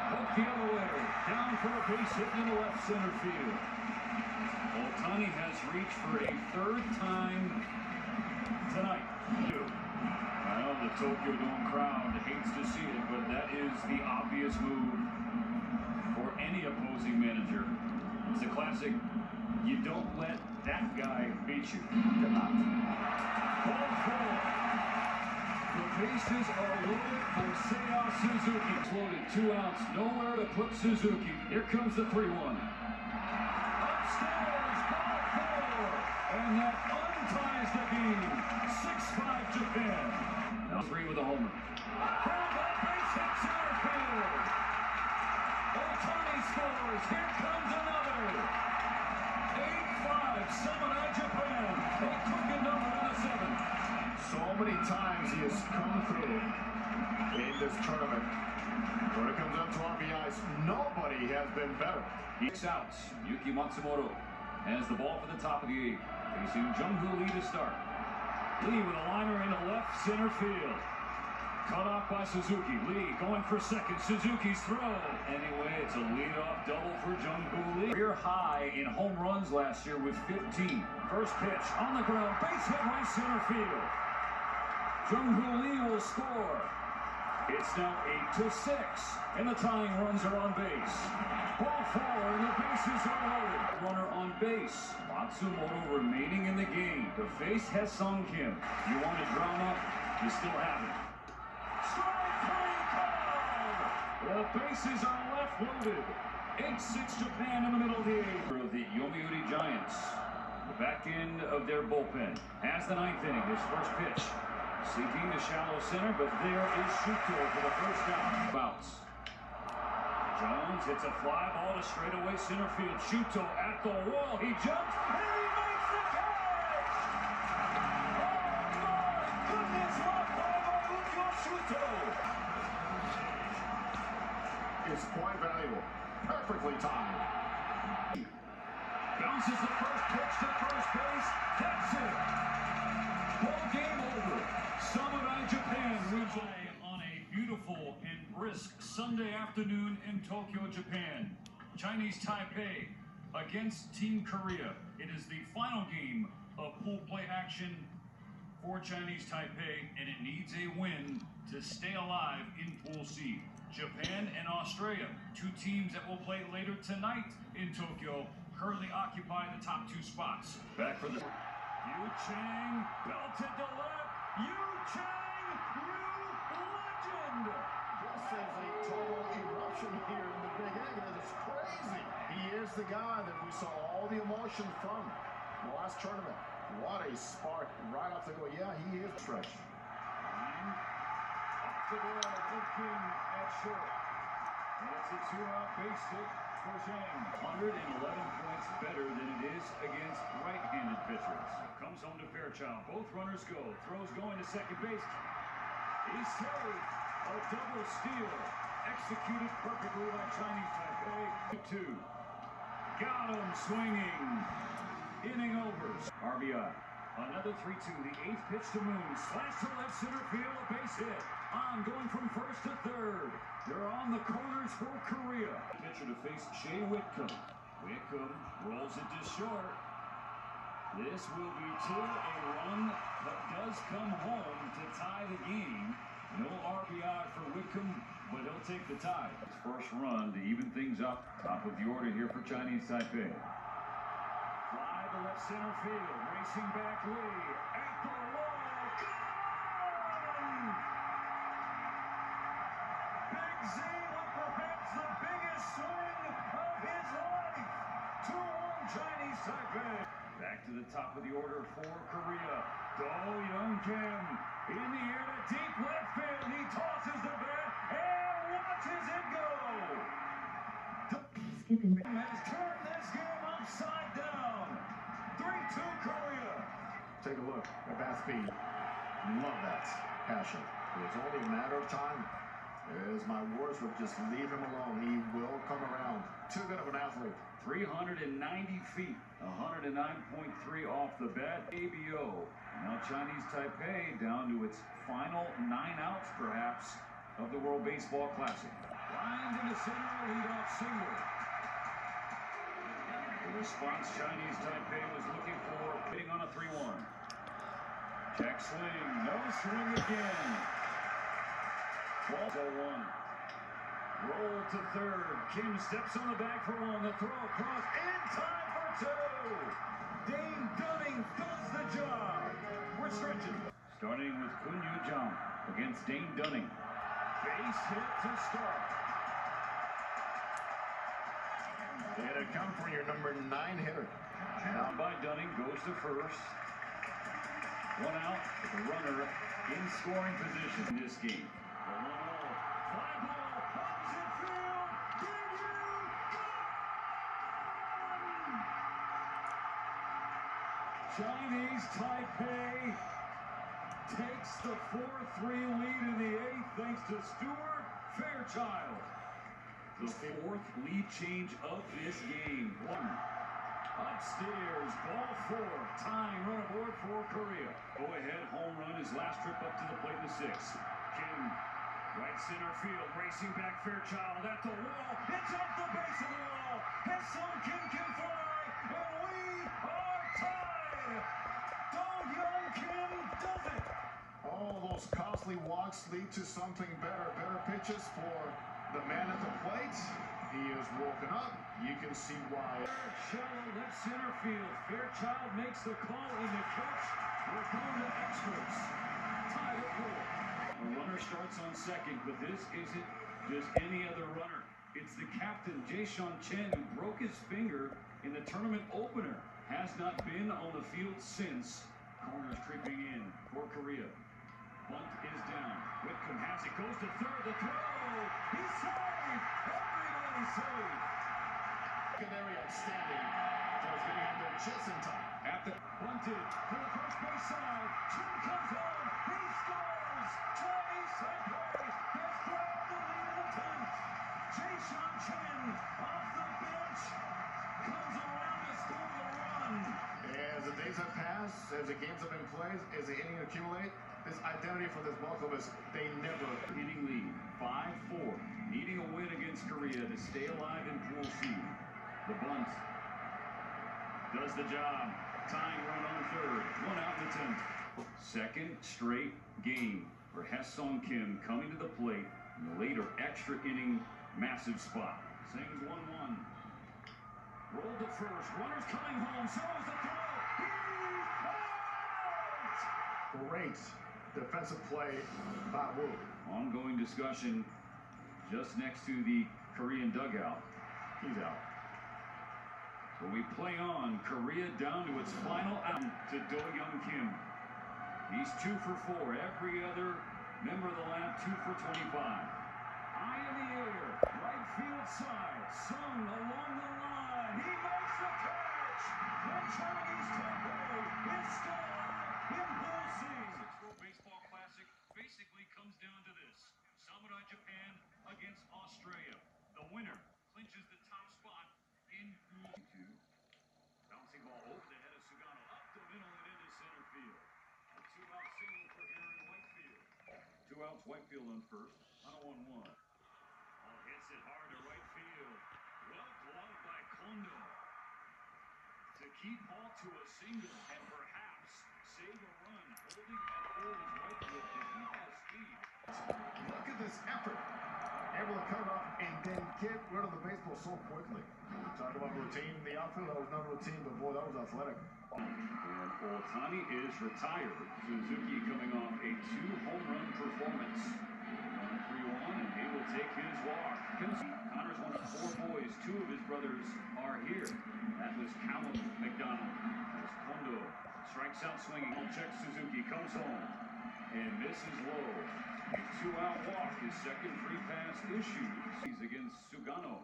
Hook the other way. Down for a base hit in the left center field. Ohtani has reached for a 3rd time tonight. I know the Tokyo Dome crowd hates to see it, but that is the obvious move for any opposing manager. It's a classic, you don't let that guy beat you. Ball 4. The bases are loaded for Seiya Suzuki. It's loaded, 2 outs, nowhere to put Suzuki. Here comes the 3-1. Upstairs, ball 4. And that unties the game. 6-5 Japan. Now 3 with a homer. Base hit center field. Ohtani scores. Here comes another. 8-5 Samurai Japan. A crooked number in the 7th. So many times he has come through in this tournament. When it comes up to RBIs, nobody has been better. 6 outs. Yuki Matsumoto has the ball for the top of the 8th. Facing Jung-Hoo Lee to start. Lee with a liner into left center field. Cut off by Suzuki. Lee going for second. Suzuki's throw. Anyway, it's a leadoff double for Jung-Hoo Lee. Career high in home runs last year with 15. First pitch on the ground. Base hit right center field. Jung-Hoo Lee will score. It's now 8-6, and the tying runs are on base. Ball 4, and the bases are loaded. Runner on base. Matsumoto remaining in the game to face Haesung Kim. You wanted drama, you still have it. Strike 3 called! The bases are left loaded. 8-6 Japan in the middle of the 8th. Of the Yomiuri Giants. The back end of their bullpen. Has the 9th inning, his first pitch. Seeking the shallow center, but there is Shuto for the first out. Bounce. Jones hits a fly ball to straightaway center field. Shuto at the wall. He jumps and he makes the catch! Oh my goodness, what play by Lucio Shuto! It's quite valuable. Perfectly timed. Bounces the first pitch to first base. That's it. Ball game over. Samurai Japan wins on a beautiful and brisk Sunday afternoon in Tokyo, Japan. Chinese Taipei against Team Korea. It is the final game of pool play action for Chinese Taipei, and it needs a win to stay alive in Pool C. Japan and Australia, two teams that will play later tonight in Tokyo, currently occupy the top two spots. Back for the Yu Chang, belted to left. Yu Chang, you legend! This is a total eruption here in the Big Egg. It is crazy. He is the guy that we saw all the emotion from the last tournament. What a spark right off the go. Yeah, he is fresh. Off the ball, looking at short. And it's a two-out base hit for Zhang. 111 points better than it is against right-handed pitchers. Comes home to Fairchild. Both runners go. Throws going to second base. He's saved. A double steal. Executed perfectly by Chinese Taipei. 2. Got him swinging. Inning over. RBI. Another 3-2. The eighth pitch to Moon. Slash to left center field. A base hit. On going from first to third. They're on the corners for Korea. Pitcher to face Shea Whitcomb. Whitcomb rolls it to short. This will be till a run that does come home to tie the game. No RBI for Whitcomb, but he'll take the tie. His first run to even things up. Top of the order here for Chinese Taipei. Fly to left center field. Racing back Lee. At the wall. Gone! Big Z with perhaps the biggest swing of his life. 2-1 Chinese Taipei. Back to the top of the order for Korea. Do Young Kim in the air to deep left field. He tosses the bat and watches it go. Has turned this game upside down. 3-2 Korea. Take a look at bat speed. Love that passion. It's only a matter of time. As my words would just leave him alone, he will come around. Too good of an athlete. 390 feet, 109.3 off the bat. ABO. Now Chinese Taipei down to its final 9 outs, perhaps, of the World Baseball Classic. Lined into center, leadoff single. The response Chinese Taipei was looking for, hitting on a 3-1. Check swing, no swing again. Ball 0-1. Roll to third. Kim steps on the bag for one. The throw across in time for 2. Dane Dunning does the job. We're stretching. Starting with Kun Yu Jong against Dane Dunning. Base hit to start. It'll come for your number 9 hitter. Down by Dunning, goes to first. 1 out with the runner in scoring position in this game. Fly ball, opposite field. Big U, gone! Chinese Taipei takes the 4-3 lead in the 8th thanks to Stuart Fairchild. The 4th lead change of this game. 1. Upstairs, ball 4. Tying run aboard for Korea. Go ahead, home run, his last trip up to the plate in the 6th. Kim, right center field, racing back Fairchild at the wall. It's off the base of the wall. His son Kim can fly, and we are tied. Do Young Kim does it. All those costly walks lead to something better. Better pitches for the man at the plate. He is woken up. You can see why. Shallow left center field. Fairchild makes the call in the catch. We're going to extras. Tied at 4. A runner starts on second, but this isn't just any other runner. It's the captain, Jae-Sean Chen, who broke his finger in the tournament opener. Has not been on the field since. Corners creeping in for Korea. Bunt is down. Whitcomb has it, goes to third. The throw. He's saved. Everybody barely safe. Secondary outstanding. Does getting out there just in time. At the bunted to the first base side. Chen comes home. He scores. Chinese Taipei has grabbed the lead in the 10th. Jason Chen off the bench comes around to score the run. As the days have passed, as the games have been played, as the inning accumulate, this identity for this ball club is they never. Inning lead, 5-4. Needing a win against Korea to stay alive in Pool C. The bunt does the job. Tying run on third. One out in the 10th. Second straight game for Haesung Kim coming to the plate in the later extra inning massive spot. Sings 1-1. Rolled to first. Runners coming home. So is the throw. He's out! Great defensive play by Wu. Ongoing discussion just next to the Korean dugout. He's out. So we play on. Korea down to its final out to Do Young Kim. He's 2 for 4. Every other member of the lab 2 for 25. High in the air, right field side. Sung along the line. He makes the catch. The Chinese Taipei is still alive in Pool C. Six-World Baseball Classic basically comes down to this: Samurai Japan against Australia. The winner clinches the top spot in Pool 2. Bouncing ball over the head of Sugano, up the middle and into center field. A 2-out single for Aaron Whitefield. 2 outs, Whitefield on first on a 1-1. Oh, hits it hard to right field. Well gloved by Kondo to keep Hall to a single and perhaps save a run, holding an old Whitefield if he has speed. Look at this effort. Able to cut it off and then get rid of the baseball so quickly. Talk about routine in the outfield. That was not routine, but boy, that was athletic. And Otani is retired. Suzuki coming off a 2-home run performance. On 3-1, and he will take his walk. Connor's one of 4 boys. 2 of his brothers are here. That was Callum McDonald. As Kondo strikes out swinging. Czech Suzuki comes home and misses low. A 2-out walk. His second free pass issued. He's against Sugano.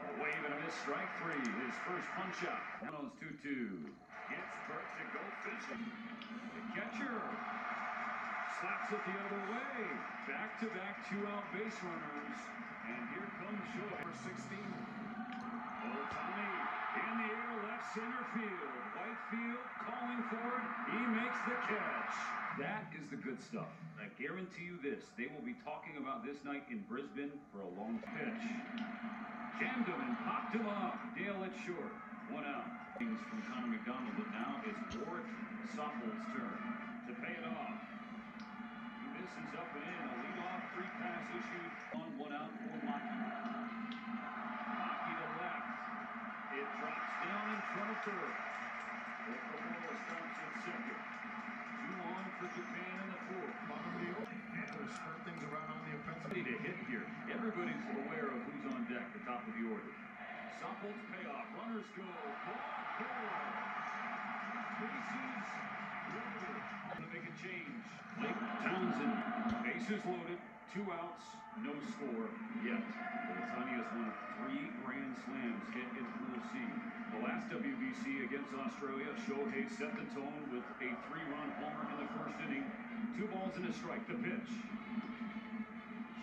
A wave and a miss, strike 3. His first punch out. Nano's 2-2. Gets Burke to go fishing. The catcher slaps it the other way. Back-to-back 2-out base runners. And here comes Joy. Number 16. Otani in the air, left center field. Whitefield calling for it. He makes the catch. That is the good stuff. I guarantee you this. They will be talking about this night in Brisbane for a long pitch. Jammed him and popped him up. Dale it short. 1 out. Things from Connor McDonald, but now it's Warwick Soffel's turn to pay it off. He misses up and in. A leadoff free pass issued on 1 out for Maki. Maki to left. It drops down in front of third. Okamura stops at second. 2 on for Japan in the 4th. Bottom of the order. And they'll spread things around on the offensive. To hit here. Everybody's aware of who's on deck, the top of the order. Soffel's payoff. Runners go. Ball 4. Bases loaded. To make a change. Blake Townsend. Bases loaded. 2 outs. No score yet. Otani has won 3 grand slams hit in Pool C. The last WBC against Australia, Shohei set the tone with a 3-run homer in the first inning. 2 balls and a strike. The pitch.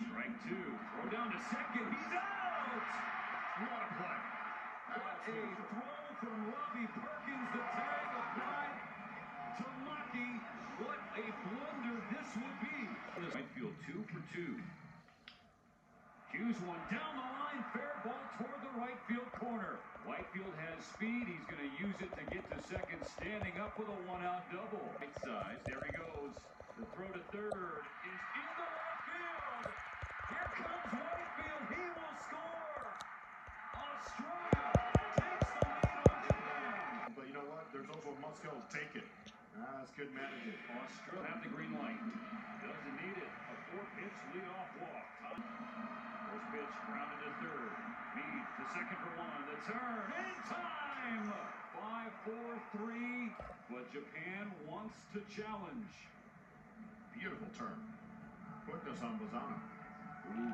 Strike 2. Throw down to second. He's out! What a play. What a throw from Robbie Perkins. The tag applied to Maki. What a blunder this would be. Right field 2 for 2. Hughes one down the line. Fair ball toward the right field corner. Whitefield has speed. He's going to use it to get to second. Standing up with a 1-out double. Right side. There he goes. The throw to third is in the left field. Here comes Whitefield. He will score. Australia takes the lead on Japan. But you know what? There's also a must-go. Take it. That's good management. Australia have the green light. Doesn't need it. A 4-pitch leadoff walk. First pitch grounded to third. Meade to second for 1. The turn in time. 5-4-3. But Japan wants to challenge. Beautiful turn. Quickness on Bazana. Ooh.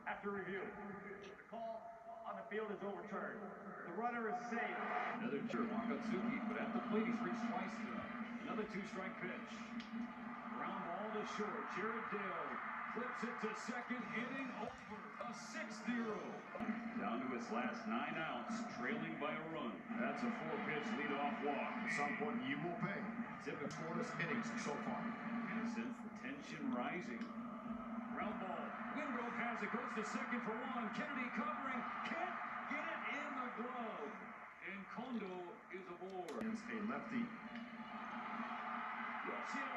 After review, the call on the field is overturned. The runner is safe. Another Wakatsuki, but at the plate he's reached twice tonight. Another two-strike pitch. Ground ball to short. Jared Dale flips it to second. Inning over. A 6-0. Down to its last 9 outs, trailing by a run. That's a 4-pitch leadoff walk. At some point, you will pay. Typical scoreless innings so far. And since the tension rising. Ground ball. Wingrove has it. Goes to second for one. Kennedy covering. Can't get it in the glove. And Kondo is aboard. Against a lefty. Garcia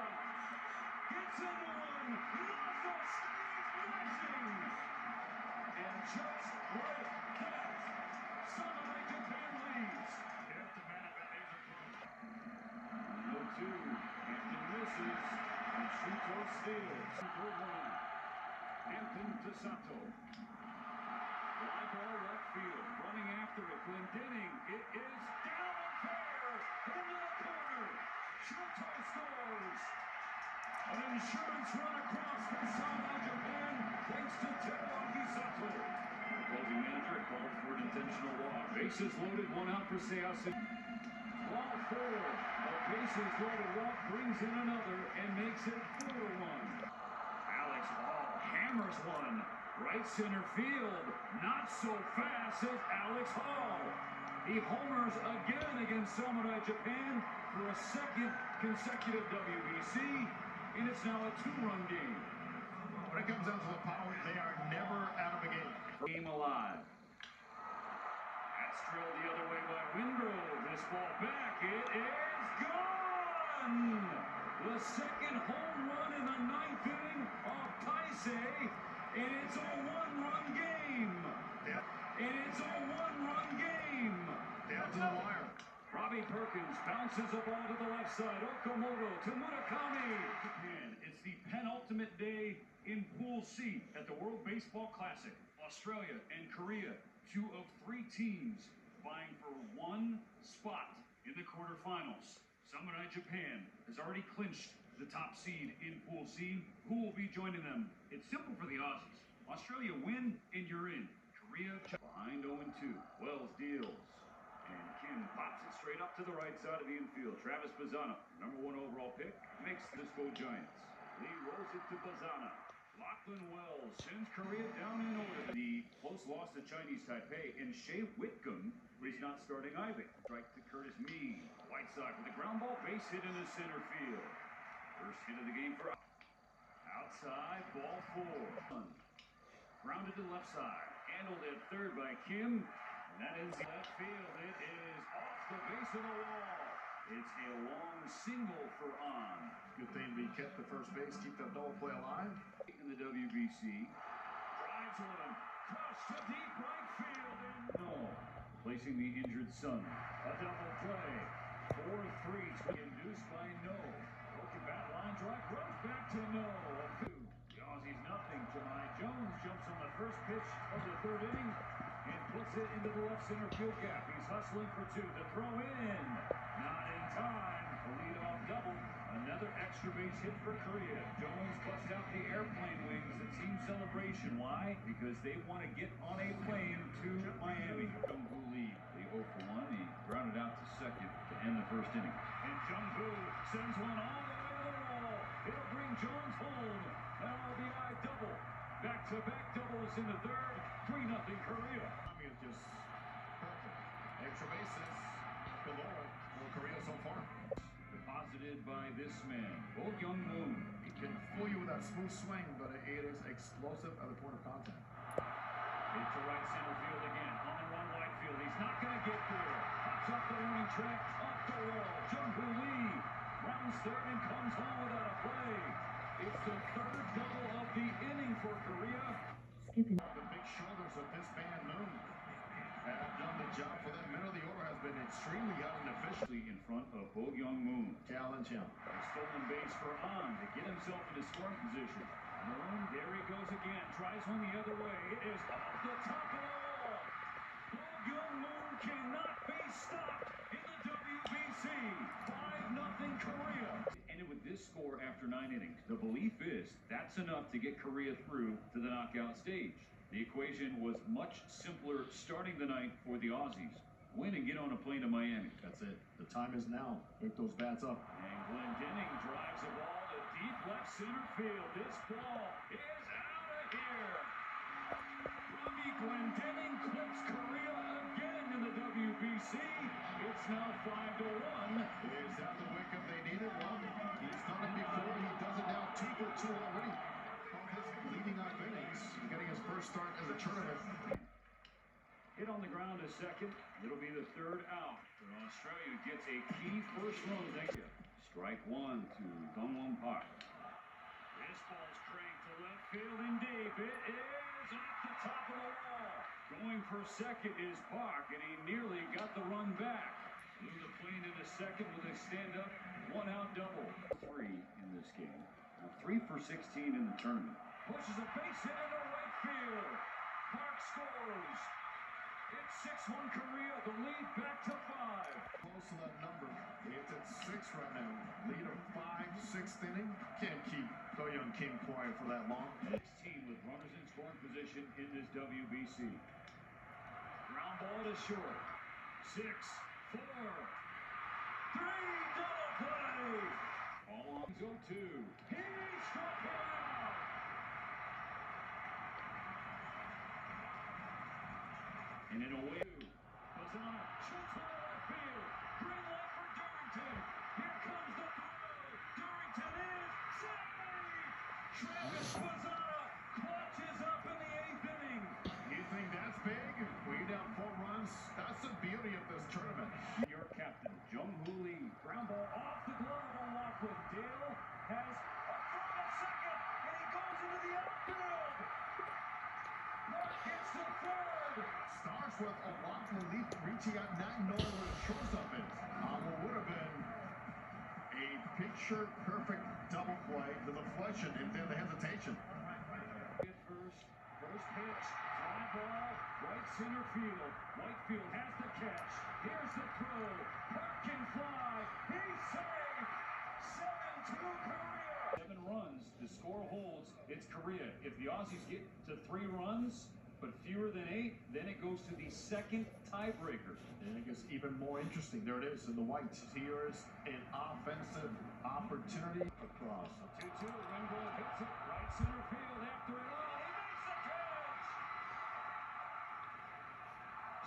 gets into one. Lazo stays matching. And just like that, Samurai Japan leads. Hit the man advantage approach. 0-2. Hampton misses. And Shuto steals. Third one. Hampton to Sato. Fly ball left field. Running after it. Glendening. It is down and fair. Into the corner. Shuto scores. An insurance run across for Samurai Japan thanks to Teruaki Sato. The closing manager called for an intentional walk. Bases loaded, 1 out for Seasu. Ball 4. A bases loaded walk brings in another and makes it 4-1. Alex Hall hammers one. Right center field. Not so fast as Alex Hall. He homers again against Samurai Japan for a second consecutive WBC, and it's now a 2-run game. When it comes down to the power, they are never out of a game. Game alive. That's drilled the other way by Wingrove. This ball back. It is gone! The second home run in the 9th inning of Taipei, and it's a 1-run game. Yeah. And it's a 1-run game. Down to the wire. Robbie Perkins bounces the ball to the left side. Okamoto to Murakami. Japan, it's the penultimate day in Pool C at the World Baseball Classic. Australia and Korea, 2 of 3 teams vying for 1 spot in the quarterfinals. Samurai Japan has already clinched the top seed in Pool C. Who will be joining them? It's simple for the Aussies. Australia win and you're in. Korea behind 0-2. Wells deals. And Kim pops it straight up to the right side of the infield. Travis Bazzana, number 1 overall pick, makes this go Giants. Lee rolls it to Bazzana. Lachlan Wells sends Korea down in order. The close loss to Chinese Taipei, and Shea Whitcomb is not starting either. Strike to Curtis Meade. Whiteside with a ground ball base hit into center field. First hit of the game for outside, ball 4. Grounded to left side. Handled at third by Kim. And that is left field. It is off the base of the wall. It's a long single for On. Good thing we kept the first base, keep that double play alive. In the WBC. Drives one. Crushed to deep right field. And no. Placing the injured son. A double play. 4-3. Induced by No. Broken bat line drive. Runs back to No. The Aussies nothing. Jemai Jones jumps on the first pitch of the 3rd inning and puts it into the left center field gap. He's hustling for 2. The throw in. Not in time. A leadoff double. Another extra base hit for Korea. Jones busts out the airplane wings at team celebration. Why? Because they want to get on a plane to Miami. Jung-Hoo Lee, the 0 for 1. He grounded out to second to end the 1st inning. And Jung-Hoo sends one all the way to the wall. It'll bring Jones home. An RBI double. Back-to-back doubles in the 3rd. 3-0 Korea. I mean, it's just perfect. Extra bases galore for Korea so far. Deposited by this man, Bo Young-moon. He can fool you with that smooth swing, but it is explosive at the point of contact. Hit to right center field again. On the run right field. He's not going to get there. Pops off the warning track. Off the wall. Jung-Hoo Lee rounds 3rd and comes home without a play. It's the 3rd double of the inning for Korea. The big shoulders of this band Moon have done the job for them. Middle of the order has been extremely unofficial. In front of Bo Young-moon. Challenge him. A stolen base for On to get himself into scoring position. Moon, there he goes again. Tries one the other way. It is off the top of the wall. Bo Young-moon cannot be stopped in the WBC. 5-0 Korea. It ended with this score after 9 innings. The belief is that's enough to get Korea through to the knockout stage. The equation was much simpler starting the night for the Aussies. Win and get on a plane to Miami. That's it. The time is now. Pick those bats up. And Glendening drives the ball to deep left center field. This ball is out of here. Robbie Glendening clips Korea again in the WBC. It's now 5-1. Is that the wake-up they needed? Well, he's done it before. He does it now 2 for 2 already. On his leading off innings, getting his first start in the tournament. Hit on the ground is second. It'll be the third out. But Australia gets a key first run. Strike one to Dongwon Park. This ball's cranked to left field and deep. It is off the top of the wall. Going for second is Park, and he nearly got the run back. Flew the plane into second with a stand-up, one-out double. 3 in this game. Now 3 for 16 in the tournament. Pushes a base hit into right field. Park scores. It's 6-1 Korea, the lead back to 5. Close to that number. It's at 6 right now. Lead of 5, 6th inning. Can't keep Young Kim quiet for that long. Next team with runners in scoring position in this WBC. Ground ball to short. 6, 4, 3, double play. All on 0-2. He struck him out. And in a way, Bazana shoots one left field. Green light for Durrington. Here comes the throw. Durrington is safe. Travis Bazana clutches up in the 8th inning. You think that's big? Way down 4 runs. That's the beauty of this tournament. Your captain, Jung-Hoo Lee. Ground ball off the glove of Lockwood. Dale has a throw to second, and he goes into the outfield. Mark hits the third. Starts with a Lockwood lead reaching out, not knowing where the shortstop is. What would have been a picture-perfect double play, the deflection, and then the hesitation. First pitch, fly ball, right center field. Whitefield has the catch. Here's the throw. Park can fly. He's safe. 7-2 Korea. 7 runs. The score holds. It's Korea. If the Aussies get to 3 runs, but fewer than 8, then it goes to the second tiebreaker. And it gets even more interesting. There it is in the white. Here's an offensive opportunity across. 2-2. Ringo hits it. Right center field after it all. He makes the catch.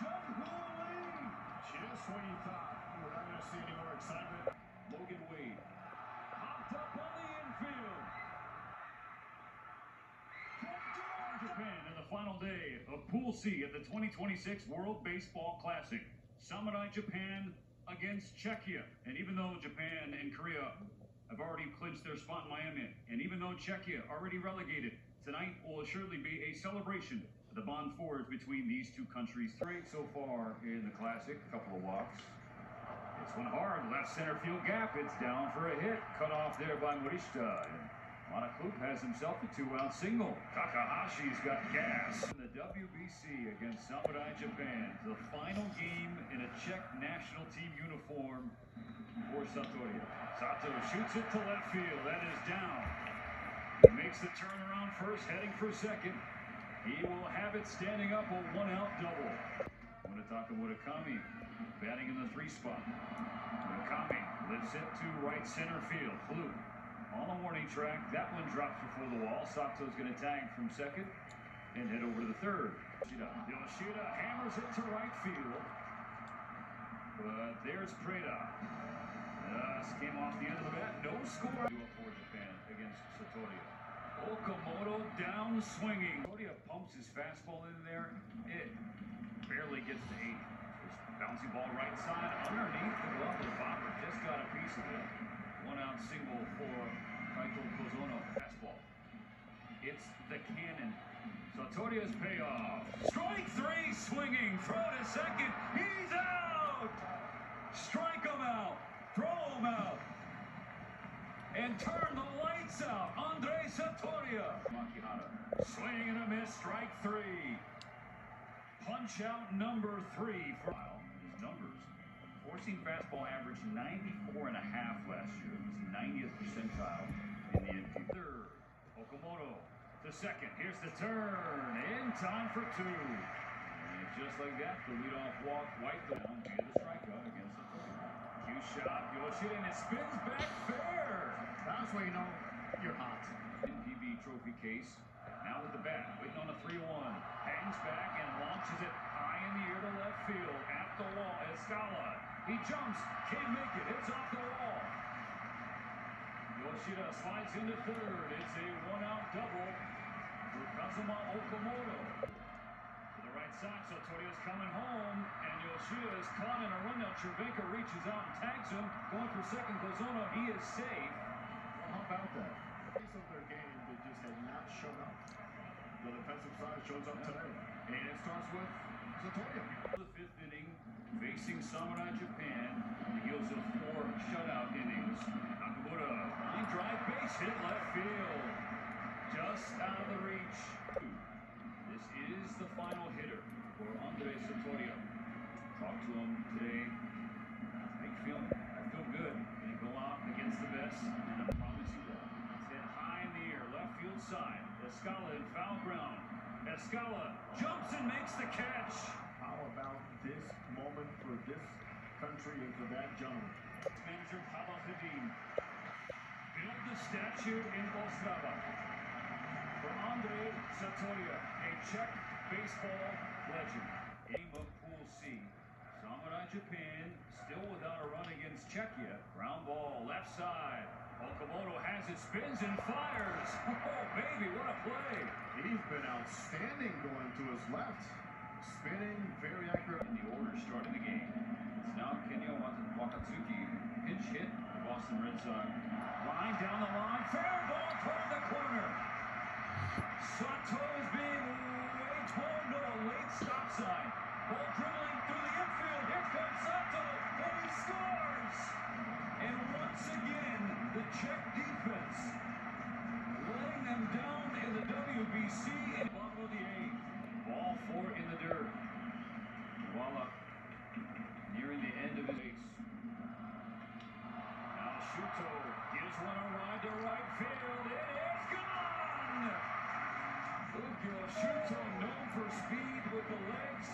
Jung-Hoo Lee. Just when you thought we're not going to see any more excitement. Logan Wade. Popped up on the infield. Japan in the final day of Pool C at the 2026 World Baseball Classic. Samurai Japan against Czechia. And even though Japan and Korea have already clinched their spot in Miami, and even though Czechia already relegated, tonight will assuredly be a celebration of the bond forged between these two countries. Great so far in the Classic, a couple of walks. It's one hard, left center field gap. It's down for a hit. Cut off there by Morishita. Monaklub has himself a 2-out single. Takahashi's got gas. In the WBC against Samurai Japan, the final game in a Czech national team uniform for Satoria. Sato shoots it to left field. That is down. He makes the turnaround first, heading for second. He will have it standing up a 1-out double. Munetaka Murakami batting in the 3 spot. Murakami lifts it to right center field. Fluke on the warning track. That one drops before the wall. Sato's going to tag from second and head over to the third. Yoshida hammers it to right field. But there's Preda. Just came off the end of the bat. No score for Japan against Satoria. Okamoto down swinging. Satoria pumps his fastball in there. It barely gets to 8. This bouncy ball right side underneath the glove of Bobber. Just got a piece of it. 1-out single for Kaito Kozono. Fastball. It's the cannon. Satoria's payoff. Strike 3 swinging. Throw to second. He's out. Strike him out. Throw him out. And turn the lights out. Andre Satoria. Makihara. Swing and a miss. Strike 3. Punch out number 3 for his numbers. Four-seam fastball averaged 94.5 last year. It was 90th percentile in the NP. Third, Okamoto The second. Here's the turn. In time for two. And just like that, the leadoff walk wiped down via the strikeout against the cue shot. Yoshida, and it spins back fair. That's when you know you're hot. NPB trophy case. Now with the bat, waiting on a 3-1. Hangs back and launches it high in the air to left field. At the wall, Escala. He jumps, can't make it. It's off the wall. Yoshida slides into third. It's a one-out double for Kazuma Okamoto. To the right side, Sotoria's coming home, and Yoshida is caught in a run. Now Cervenka reaches out and tags him. Going for second, Kozono. He is safe. Well, how about that? Piece of their game, they just had not shown up. The defensive side shows up today, and it starts with Sotoria. The fifth inning, facing Samurai Japan on the heels of 4 shutout innings. Nakamura, line drive, base hit left field, just out of the reach. This is the final hitter for Andre Sotoria. Talked to him today. How you feeling? I feel good. Can you go out against the best? I promise you that. It's hit high in the air, left field side. Escala in foul ground. Escala jumps and makes the catch. How about this moment for this country and for that gentleman? Manager Pavel Hadin built the statue in Ostrava for Andre Sotoria, a Czech baseball legend. Game of Pool C. Samurai Japan still without a run against Czechia. Ground ball left side. Okamoto has it, spins and fires. Oh, baby, what a play. He's been outstanding going to his left. Spinning, very accurate. In the order starting the game. It's now Kenya Wakatsuki. Pinch hit, the Boston Red Sox. Line down the line, fair ball toward the corner. Sato is being way torn to a late stop sign. Ball dribbling through the infield. Here comes Sato, and he scores. And once again, the Czech defense letting them down in the WBC in the bottom of the 8th. Ball 4 in the dirt. Voila. Nearing the end of his race. Now Shuto gives one a ride to right field. It is gone! Fukyo Shuto, known for speed with the legs.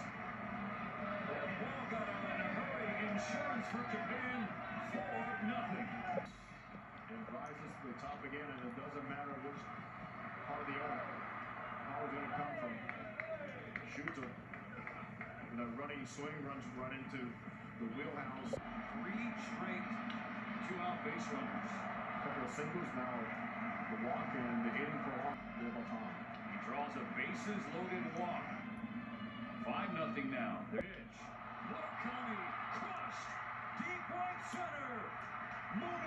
That ball got out in a hurry. Insurance for Japan, 4-0. And rises to the top again, and it doesn't matter which part of the arc. How it's going to come from. Shoots the running swing runs right into the wheelhouse. 3 straight 2-out base runners. A couple of singles now. The walk and the hitting for walk. He draws a bases loaded walk. 5-0 now. Their pitch. Murakami crushed. Deep right center. Moon